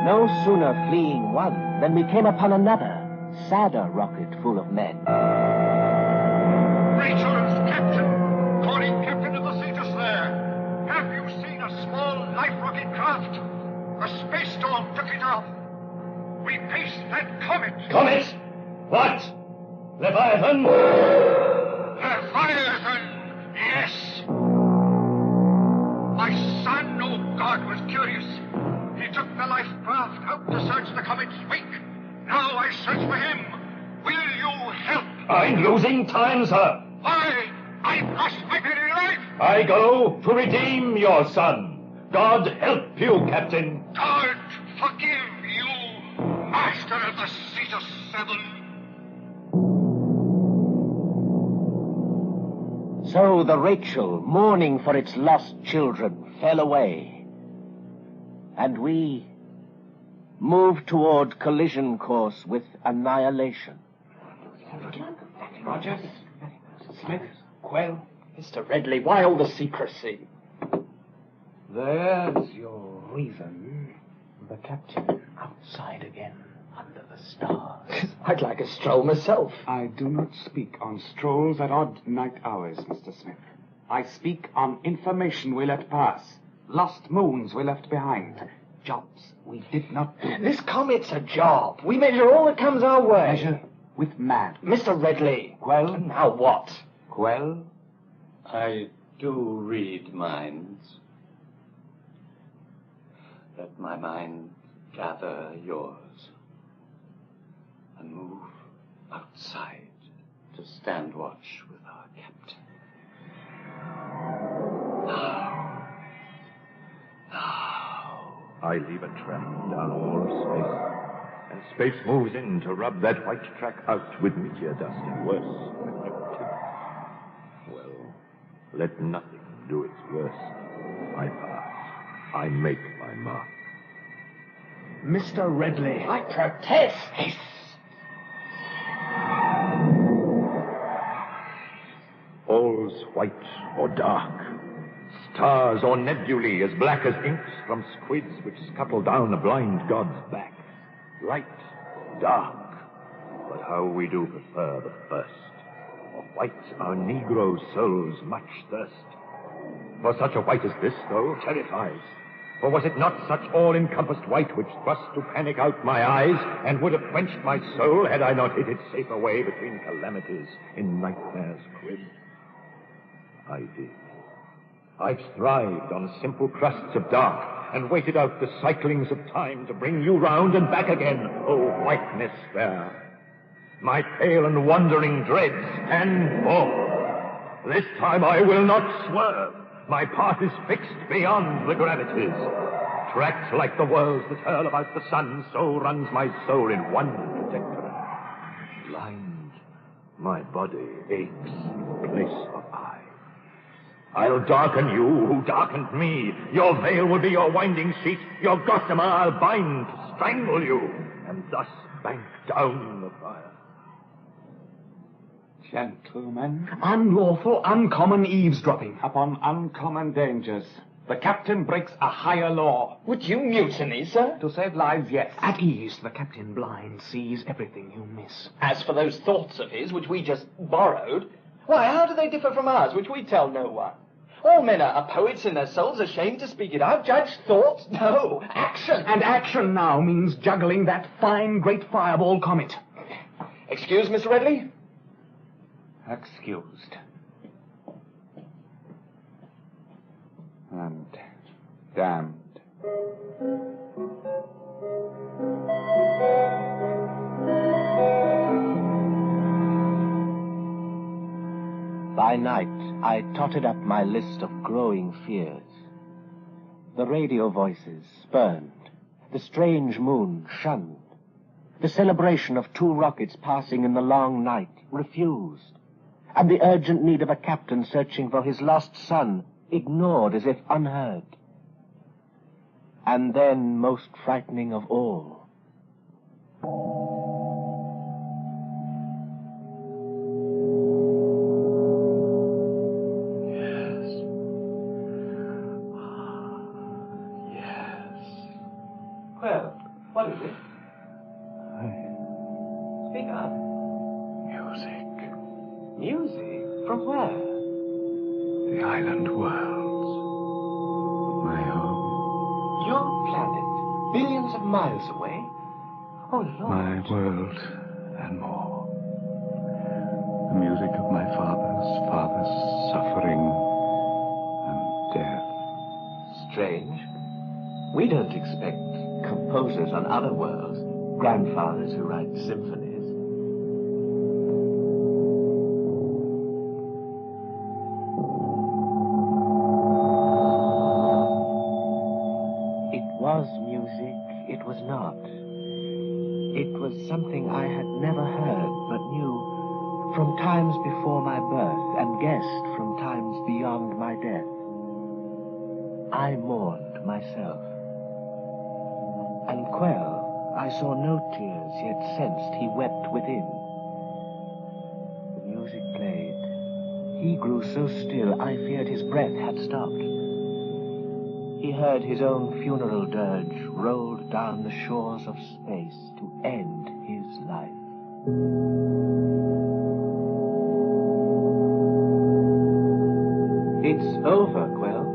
No sooner fleeing one than we came upon another, sadder rocket full of men. Rachel's captain, calling captain of the Cetus there. Have you seen a small life rocket craft? A space storm took it off. We paced that comet. Comet? What? Leviathan? Leviathan, yes. and losing time, sir. Why, I've lost my very life. I go to redeem your son. God help you, Captain. God forgive you, master of the Cetus 7. So the Rachel, mourning for its lost children, fell away. And we moved toward collision course with annihilation. Rogers, Smith, Quell, Mr. Redley, why all the secrecy? There's your reason. The captain outside again, under the stars. I'd like a stroll myself. I do not speak on strolls at odd night hours, Mr. Smith. I speak on information we let pass. Lost moons we left behind. Jobs we did not do. This comet's a job. We measure all that comes our way. Measure with mad. Mr. Redley. Quell? Now what? Quell? I do read minds. Let my mind gather yours and move outside to stand watch with our captain. Now. I leave a track down all space, and space moves in to rub that white track out with meteor dust and worse. Well, let nothing do its worst. I pass. I make my mark. Mr. Redley. I protest. Haste. All's white or dark. Stars or nebulae as black as inks from squids which scuttle down a blind god's back. Light, dark, but how we do prefer the first. For white our Negro souls much thirst. For such a white as this, though, terrifies. For was it not such all-encompassed white which thrust to panic out my eyes, and would have quenched my soul had I not hid it safe away between calamities in nightmare's crib? I did. I've thrived on simple crusts of dark, and waited out the cyclings of time to bring you round and back again, O whiteness fair. My pale and wandering dreads stand forth. This time I will not swerve. My path is fixed beyond the gravities. Tracked like the whirls that hurl about the sun, so runs my soul in one trajectory. Blind, my body aches in place of eye. I'll darken you who darkened me. Your veil will be your winding sheet. Your gossamer I'll bind to strangle you, and thus bank down the fire. Gentlemen. Unlawful, uncommon eavesdropping. Upon uncommon dangers. The captain breaks a higher law. Would you mutiny, sir? To save lives, yes. At ease, the captain blind sees everything you miss. As for those thoughts of his, which we just borrowed, why, how do they differ from ours, which we tell no one? All men are poets in their souls, ashamed to speak it out. Judge thought? No, action. And action now means juggling that fine, great fireball comet. Excuse, Mr. Redley? Excused. And damned. By night, I totted up my list of growing fears. The radio voices spurned, the strange moon shunned, the celebration of 2 rockets passing in the long night refused, and the urgent need of a captain searching for his lost son ignored as if unheard. And then, most frightening of all, Well, what is it? Speak up. Music. Music? From where? The island worlds. My home. Your planet, billions of miles away? Oh, Lord. My world and more. The music of my father's suffering and death. strange. We don't expect composers on other worlds, grandfathers who write symphonies. music, it was not. It was something I had never heard, but knew from times before my birth, and guessed from times beyond my death. I mourned myself. And Quell, I saw no tears, yet sensed he wept within. The music played. He grew so still, I feared his breath had stopped. He heard his own funeral dirge rolled down the shores of space to end his life. It's over, Quell.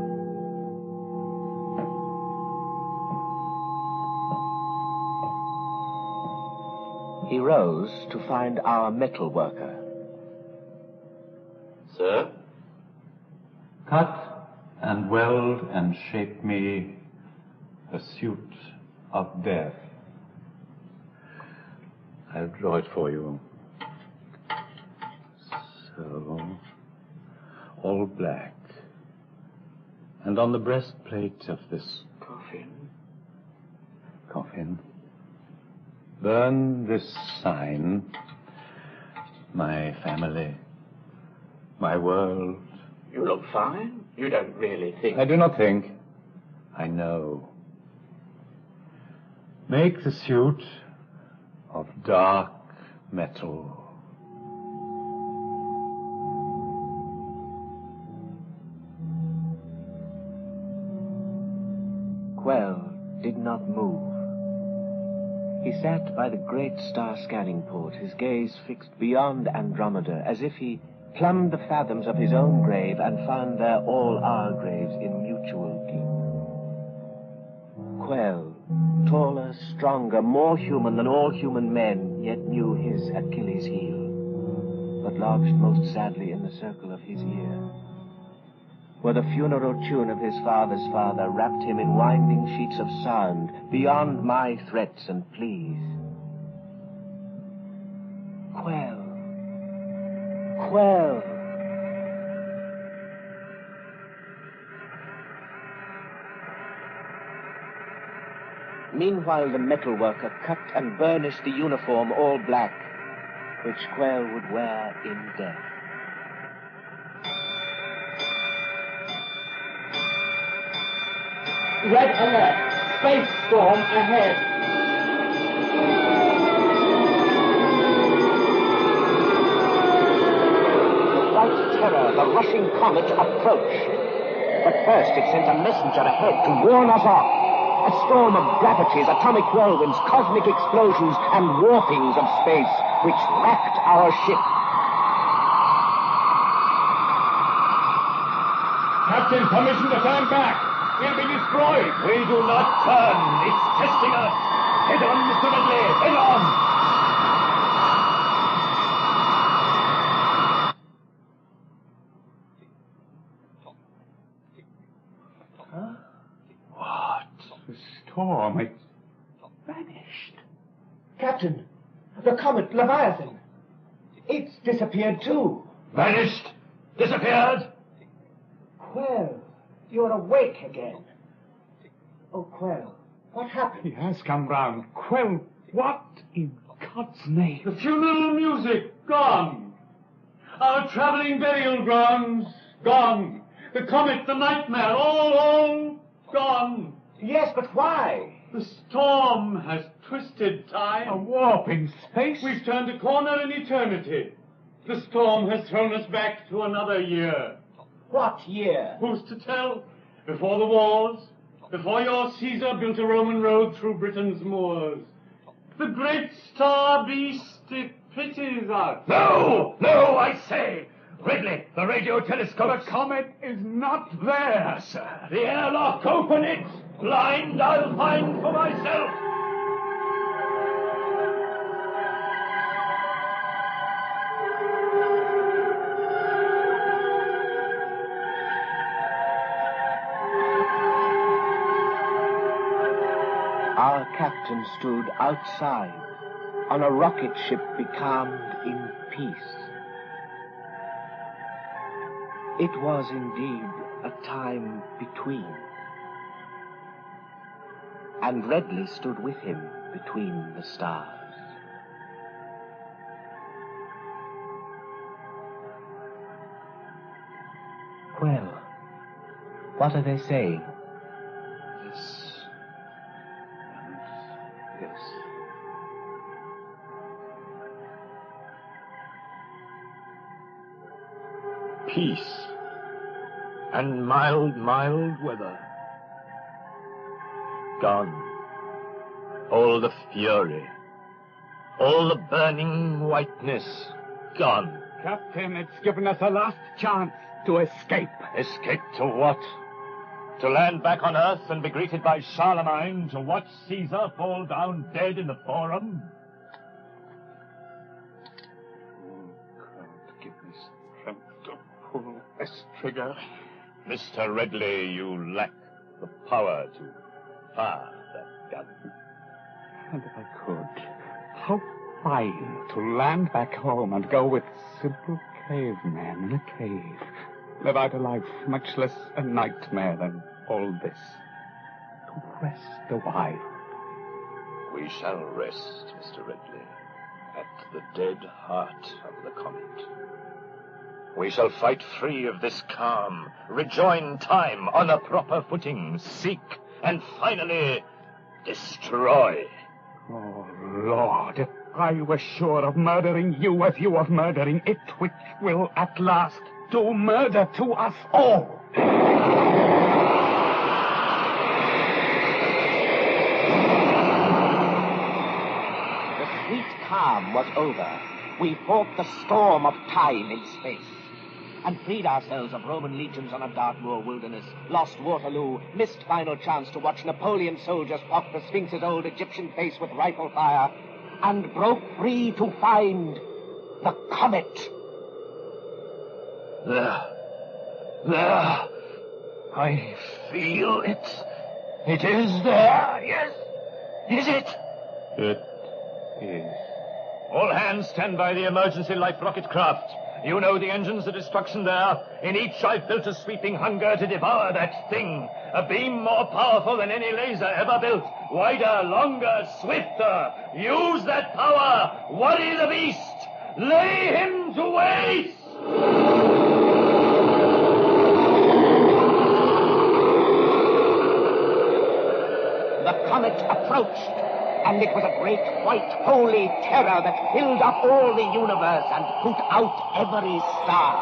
He rose to find our metal worker. Sir? Cut and weld and shape me a suit of death. I'll draw it for you. So, all black. And on the breastplate of this coffin, burn this sign: my family, my world. You look fine. You don't really think... I do not think. I know. Make the suit of dark metal. Quell did not move. He sat by the great star-scanning port, his gaze fixed beyond Andromeda, as if he plumbed the fathoms of his own grave and found there all our graves in mutual guilt. Quell, taller, stronger, more human than all human men, yet knew his Achilles' heel, but lodged most sadly in the circle of his ear, where the funeral tune of his father's father wrapped him in winding sheets of sound beyond my threats and pleas. Quell. Quell. Meanwhile, the metalworker cut and burnished the uniform all black, which Quell would wear in death. Red alert! Space storm ahead! Without terror, the rushing comet approached. But first it sent a messenger ahead to warn us off. A storm of gravities, atomic whirlwinds, cosmic explosions, and warpings of space, which wrecked our ship. Captain, permission to turn back. We'll be destroyed. We do not turn. It's testing us. Head on, Mr. Ridley. Head on. The storm, it's vanished. Captain, the comet Leviathan. It's disappeared too. Vanished? Disappeared? Quell, you're awake again. Oh, Quell, what happened? He has come round. Quell, what in God's name? The funeral music, gone. Our traveling burial grounds, gone. The comet, the nightmare, all gone. Yes, but why? The storm has twisted time. A warp in space? We've turned a corner in eternity. The storm has thrown us back to another year. What year? Who's to tell? Before the wars, before your Caesar built a Roman road through Britain's moors. The great star beast, it pities us. No, I say. Ridley, the radio telescope. The comet is not there, sir. The airlock, open it. Blind, I'll find for myself. Our captain stood outside on a rocket ship becalmed in peace. It was indeed a time between. and Redley stood with him between the stars. Well, what are they saying? This and this. Peace and mild weather. Gone. All the fury, all the burning whiteness, gone. Captain, it's given us a last chance to escape. Escape to what? To land back on Earth and be greeted by Charlemagne, to watch Caesar fall down dead in the Forum? Can't give me strength to pull this trigger. Mr. Redley, you lack the power to fire that gun. And if I could, how fine to land back home and go with simple cavemen in a cave. Live out a life much less a nightmare than all this. To rest a while. We shall rest, Mr. Redley, at the dead heart of the comet. We shall fight free of this calm, rejoin time on a proper footing, seek, and finally destroy. Oh, Lord, if I were sure of murdering you as you of murdering it, which will at last do murder to us all. The sweet calm was over. We fought the storm of time in space, and freed ourselves of Roman legions on a Dartmoor wilderness, lost Waterloo, missed final chance to watch Napoleon soldiers pock the Sphinx's old Egyptian face with rifle fire, and broke free to find the comet. There. I feel it. It is there, yes. Is it? It is. All hands stand by the emergency life rocket craft. You know the engines of destruction there. In each I've built a sweeping hunger to devour that thing. A beam more powerful than any laser ever built. Wider, longer, swifter. Use that power. Worry the beast. Lay him to waste. The comet approached, and it was a great white holy terror that filled up all the universe and put out every star.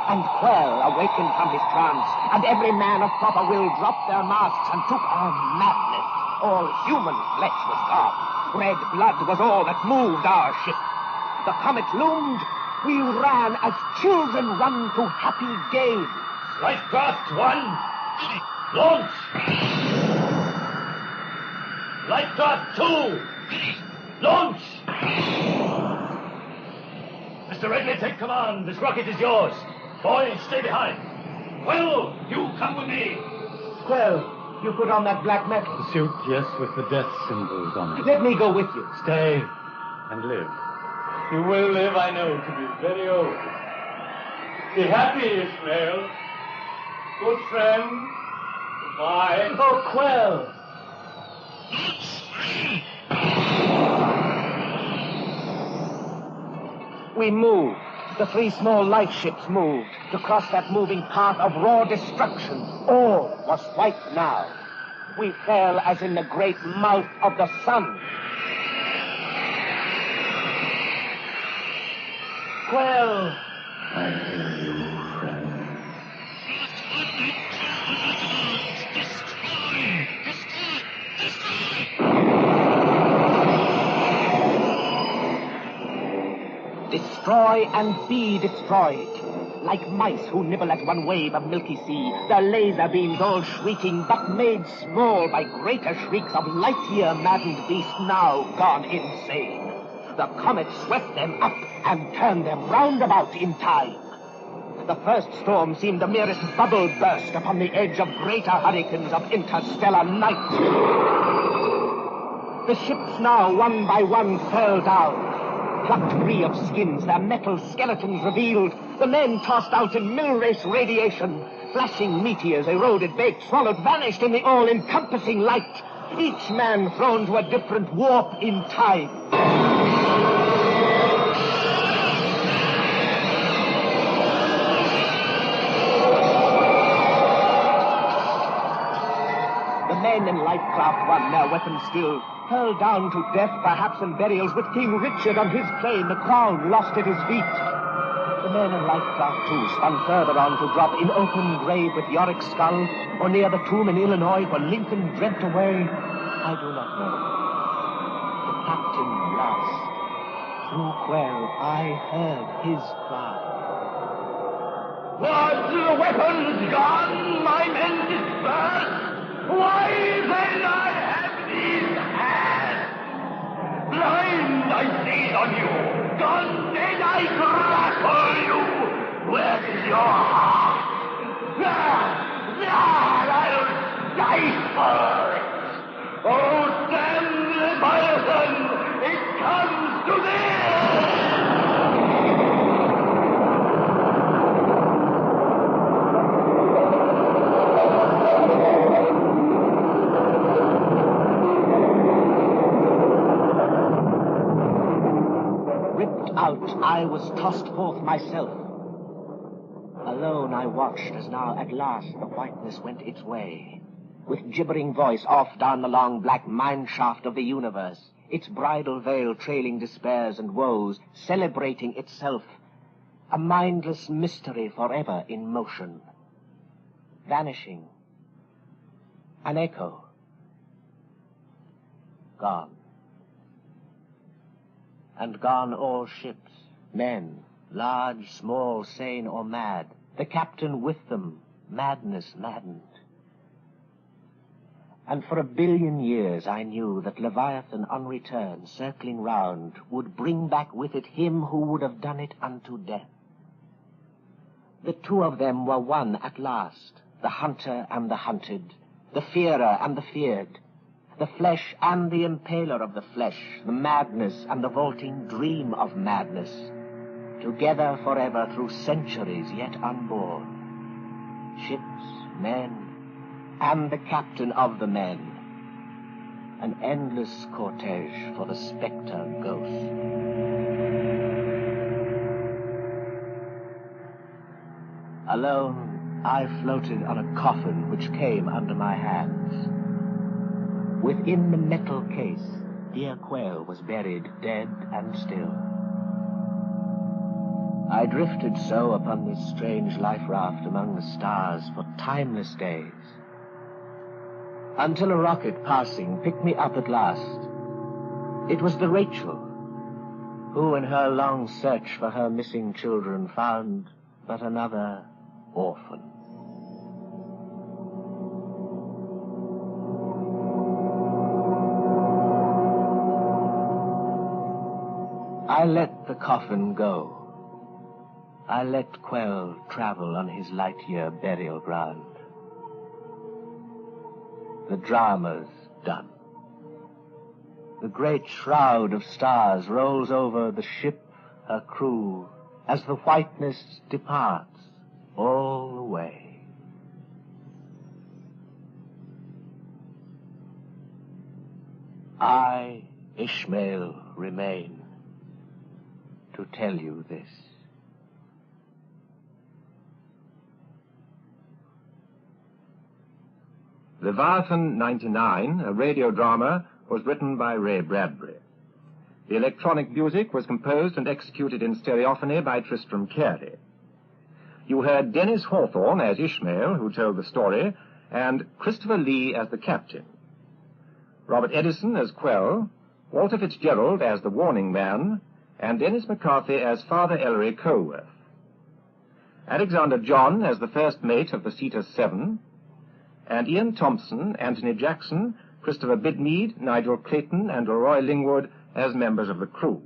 And Quell awakened from his trance, and every man of proper will dropped their masks and took on madness. All human flesh was gone. Red blood was all that moved our ship. The comet loomed. We ran as children run to happy games. Lifecraft 1, launch! Lifecraft 2, launch! Mr. Redley, take command. This rocket is yours. Boys, stay behind. Well, you come with me. Well, you put on that black metal. The suit, yes, with the death symbols on it. Let me go with you. Stay and live. You will live, I know, to be very old. Be happy, Ishmael. Good friend. Goodbye. Oh, Quell. We moved. The three small life ships moved to cross that moving path of raw destruction. All was white now. We fell as in the great mouth of the sun. Well, I hear you, friend. destroy and be destroyed. Like mice who nibble at one wave of milky sea, the laser beams all shrieking, but made small by greater shrieks of light-year maddened beasts now gone insane. The comet swept them up and turned them round about in time. The first storm seemed the merest bubble burst upon the edge of greater hurricanes of interstellar night. The ships now, one by one, fell down, plucked free of skins, their metal skeletons revealed, the men tossed out in mill-race radiation. Flashing meteors eroded, baked, swallowed, vanished in the all-encompassing light. each man thrown to a different warp in time. The men in Lightcraft won, their weapons still, hurled down to death, perhaps, and burials with King Richard on his plain, the crown lost at his feet. The men in Lightcraft, too, spun further on to drop in open grave with Yorick's skull, or near the tomb in Illinois where Lincoln dreamt away. I do not know. The captain last. Through Quell, I heard his cry. Was the weapons gone, my men dispersed? Why then I have these hands? Blind I seize on you, gone dead I grapple you. Where is your heart? There I'll die for it. Oh, damn Leviathan, it comes to this! Out, I was tossed forth myself. Alone I watched as now at last the whiteness went its way, with gibbering voice off down the long black mine-shaft of the universe, its bridal veil trailing despairs and woes, celebrating itself, a mindless mystery forever in motion, vanishing, an echo, gone. And gone all ships, men, large, small, sane or mad, the captain with them, madness maddened. And for 1 billion years I knew that Leviathan on return, circling round, would bring back with it him who would have done it unto death. The two of them were one at last, the hunter and the hunted, the fearer and the feared, the flesh and the impaler of the flesh, the madness and the vaulting dream of madness, together forever through centuries yet unborn. Ships, men, and the captain of the men, an endless cortege for the spectre ghost. Alone, I floated on a coffin which came under my hands. Within the metal case, dear Quail was buried dead and still. I drifted so upon this strange life raft among the stars for timeless days, until a rocket passing picked me up at last. It was the Rachel, who in her long search for her missing children found but another orphan. I let the coffin go. I let Quell travel on his light-year burial ground. The drama's done. The great shroud of stars rolls over the ship, her crew, as the whiteness departs all the way. I, Ishmael, remain to tell you this. Leviathan 99, a radio drama, was written by Ray Bradbury. The electronic music was composed and executed in stereophony by Tristram Carey. You heard Dennis Hawthorne as Ishmael, who told the story, and Christopher Lee as the captain. Robert Edison as Quell, Walter Fitzgerald as the warning man, and Dennis McCarthy as Father Ellery Colworth. Alexander John as the first mate of the Cetus 7, and Ian Thompson, Anthony Jackson, Christopher Bidmead, Nigel Clayton, and Leroy Lingwood as members of the crew.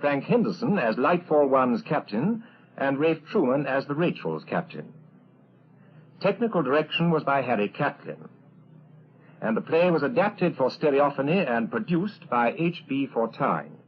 Frank Henderson as Lightfall 1's captain, and Rafe Truman as the Rachel's captain. Technical direction was by Harry Catlin, and the play was adapted for stereophony and produced by H.B. Fortyne.